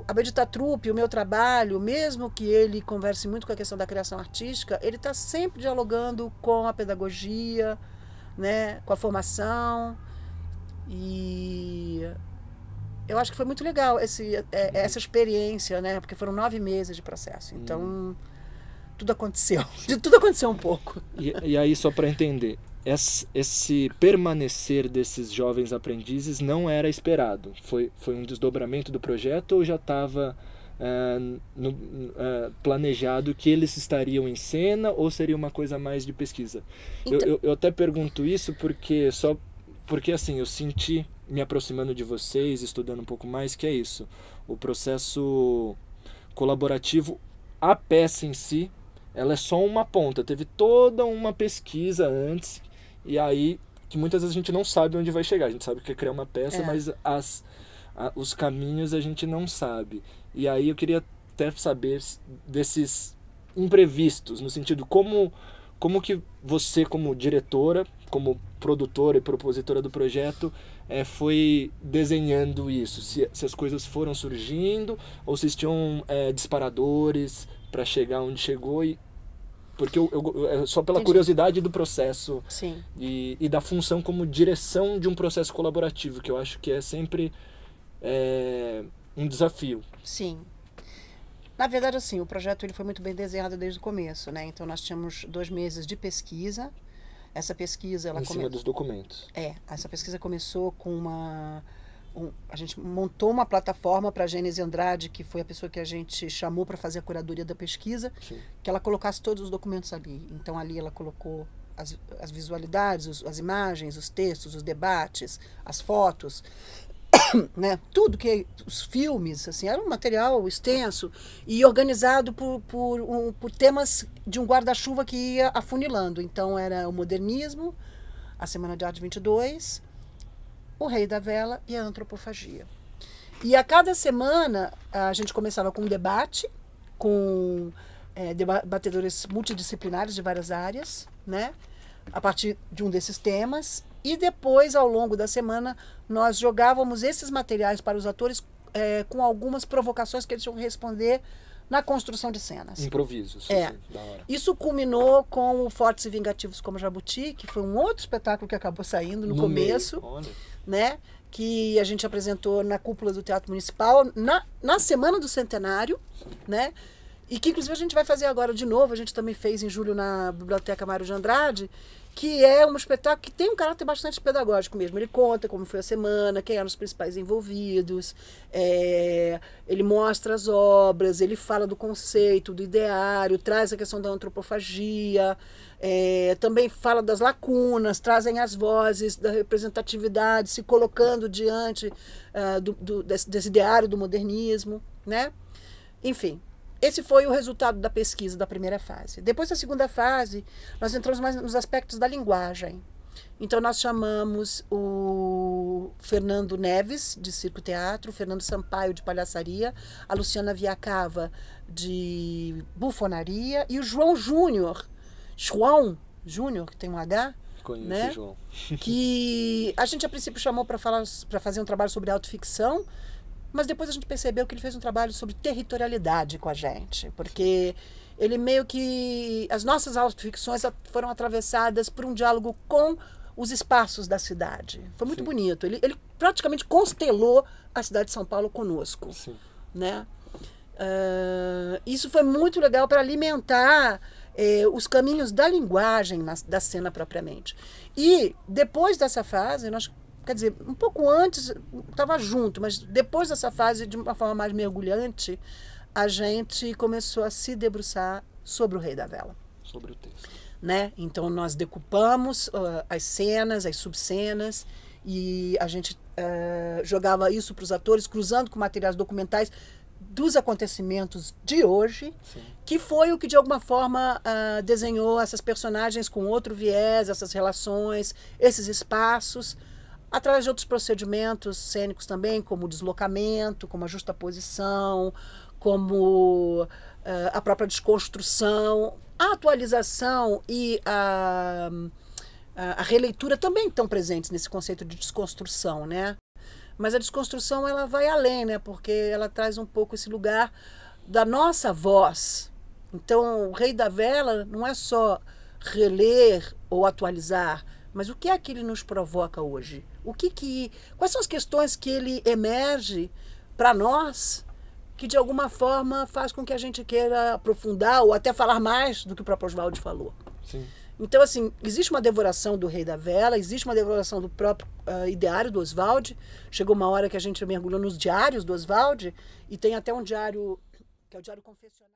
A Bendita Trupe, o meu trabalho, mesmo que ele converse muito com a questão da criação artística, ele está sempre dialogando com a pedagogia, né, com a formação. E eu acho que foi muito legal essa experiência, né, porque foram 9 meses de processo. Então, tudo aconteceu. De tudo aconteceu um pouco. E aí, só para entender, esse permanecer desses jovens aprendizes não era esperado? Foi um desdobramento do projeto ou já estava planejado que eles estariam em cena ou seria uma coisa mais de pesquisa? Então, eu até pergunto isso porque assim, eu senti, me aproximando de vocês, estudando um pouco mais, que é isso. O processo colaborativo, a peça em si, ela é só uma ponta. Teve toda uma pesquisa antes, e aí que muitas vezes a gente não sabe onde vai chegar. A gente sabe que é criar uma peça, mas os caminhos a gente não sabe. E aí eu queria até saber desses imprevistos, no sentido como que você, como diretora, como produtora e propositora do projeto, foi desenhando isso? Se as coisas foram surgindo ou se tinham disparadores para chegar onde chegou, porque só pela curiosidade do processo. Sim. E da função como direção de um processo colaborativo, que eu acho que é sempre um desafio. Sim. Na verdade, assim, o projeto ele foi muito bem desenhado desde o começo, né? Então, nós tínhamos 2 meses de pesquisa. Essa pesquisa... Em cima dos documentos. Essa pesquisa começou com a gente montou uma plataforma para a Gênese Andrade, que foi a pessoa que a gente chamou para fazer a curadoria da pesquisa, Sim. Que ela colocasse todos os documentos ali. Então, ali ela colocou as visualidades, as imagens, os textos, os debates, as fotos, né? Tudo que os filmes, assim, era um material extenso e organizado por temas de um guarda-chuva que ia afunilando. Então, era o modernismo, a Semana de Arte 22, o Rei da Vela e a antropofagia. E a cada semana a gente começava com um debate, com debatedores multidisciplinares de várias áreas, né? A partir de um desses temas. E depois, ao longo da semana, nós jogávamos esses materiais para os atores com algumas provocações que eles tinham que responder na construção de cenas. Improvisos. Assim, da hora. Isso culminou com o Fortes e Vingativos como Jabuti, que foi um outro espetáculo que acabou saindo no começo, né? Que a gente apresentou na cúpula do Teatro Municipal, na Semana do Centenário, né? E que, inclusive, a gente vai fazer agora de novo. A gente também fez em julho na Biblioteca Mário de Andrade, que é um espetáculo que tem um caráter bastante pedagógico mesmo. Ele conta como foi a semana, quem eram os principais envolvidos, ele mostra as obras, ele fala do conceito, do ideário, traz a questão da antropofagia, também fala das lacunas, trazem as vozes da representatividade, se colocando diante desse ideário do modernismo, né? Enfim. Esse foi o resultado da pesquisa da primeira fase. Depois da segunda fase, nós entramos mais nos aspectos da linguagem. Então, nós chamamos o Fernando Neves, de Circo Teatro, o Fernando Sampaio, de Palhaçaria, a Luciana Viacava, de Bufonaria, e o João Júnior, que tem um H, conheço, né? João. Que a gente, a princípio, chamou para fazer um trabalho sobre autoficção, mas depois a gente percebeu que ele fez um trabalho sobre territorialidade com a gente, porque ele meio que... As nossas autoficções foram atravessadas por um diálogo com os espaços da cidade. Foi muito bonito. Ele praticamente constelou a cidade de São Paulo conosco. Sim. Né? Isso foi muito legal para alimentar os caminhos da linguagem da cena propriamente. E depois dessa fase, nós... Quer dizer, um pouco antes, estava junto, mas depois dessa fase, de uma forma mais mergulhante, a gente começou a se debruçar sobre o Rei da Vela. Sobre o texto. Né? Então, nós decupamos as cenas, as subcenas, e a gente jogava isso para os atores, cruzando com materiais documentais dos acontecimentos de hoje, sim, que foi o que, de alguma forma, desenhou essas personagens com outro viés, essas relações, esses espaços, através de outros procedimentos cênicos também, como o deslocamento, como a justaposição, como a própria desconstrução, a atualização e a releitura também estão presentes nesse conceito de desconstrução, né? Mas a desconstrução ela vai além, né? Porque ela traz um pouco esse lugar da nossa voz. Então, o Rei da Vela não é só reler ou atualizar, mas o que é que ele nos provoca hoje? Quais são as questões que ele emerge para nós que de alguma forma faz com que a gente queira aprofundar ou até falar mais do que o próprio Oswald falou? Sim. Então, assim, existe uma devoração do Rei da Vela, existe uma devoração do próprio ideário do Oswald. Chegou uma hora que a gente mergulhou nos diários do Oswald, e tem até um diário, que é o Diário Confessional.